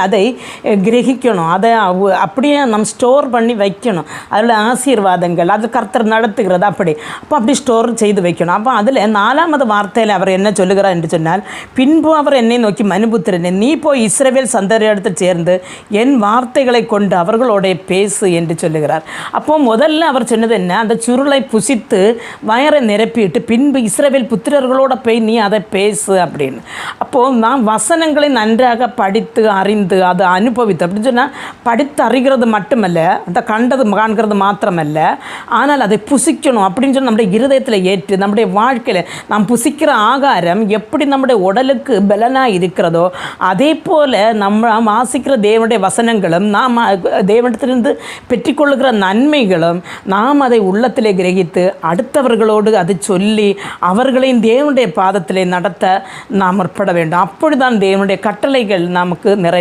அதை கிரகிக்கணும், அதை அப்படியே நம்ம ஸ்டோர் பண்ணி வைக்கணும். அதில் ஆசீர்வாதங்கள் அது கர்த்தர் நடத்துகிறது அப்படி ஸ்டோர் செய்து வைக்கணும். அப்போ அதில் 4வது வார்த்தையில் அவர் என்ன சொல்லுகிறார் என்று சொன்னால், பின்பு அவர் என்னை நோக்கி, மனுபுத்திரனே, நீ போய் இஸ்ரவேல் சந்ததியிடத்தில் சேர்ந்து என் வார்த்தைகளை கொண்டு அவர்களோட பேசு என்று சொல்லுகிறார். அப்போ முதல்ல அவர் சொன்னது என்ன, அந்த சுருளை புசித்து வயரை நிரப்பிட்டு பின்பு இஸ்ரவேல் புத்திரர்களோட போய் நீ அதை பேசு அப்படின்னு. அப்போது நான் வசனங்களை நன்றாக படித்து அறிந்து அதை அனுபவித்து அப்படின்னு சொன்னால், படித்து அறிகிறது மட்டுமல்ல, அதை காண்கிறது மாத்திரமல்ல, ஆனால் அதை புசிக்கணும் அப்படின்னு சொல்லி நம்முடைய இருதயத்தில் ஏற்று நம்முடைய வாழ்க்கையில் நாம் புசிக்கிற ஆகாரம் எப்படி நம்முடைய உடலுக்கு பலனாக இருக்கிறதோ அதே போல் நம்ம வாசிக்கிற தேவனுடைய வசனங்களும் நாம் தேவனிடத்திலிருந்து பெற்றுக்கொள்ளுகிற நன்மைகளும் நாம் அதை உள்ளத்திலே கிரகித்து அடுத்தவர்களோடு அதை சொல்லி அவர்களையும் தேவனுடைய பாதத்திலே நடத்த நாம் முற்பட வேண்டும். அப்படிதான் தேவனுடைய கட்டளைகள் நமக்கு நிறைவேறும்.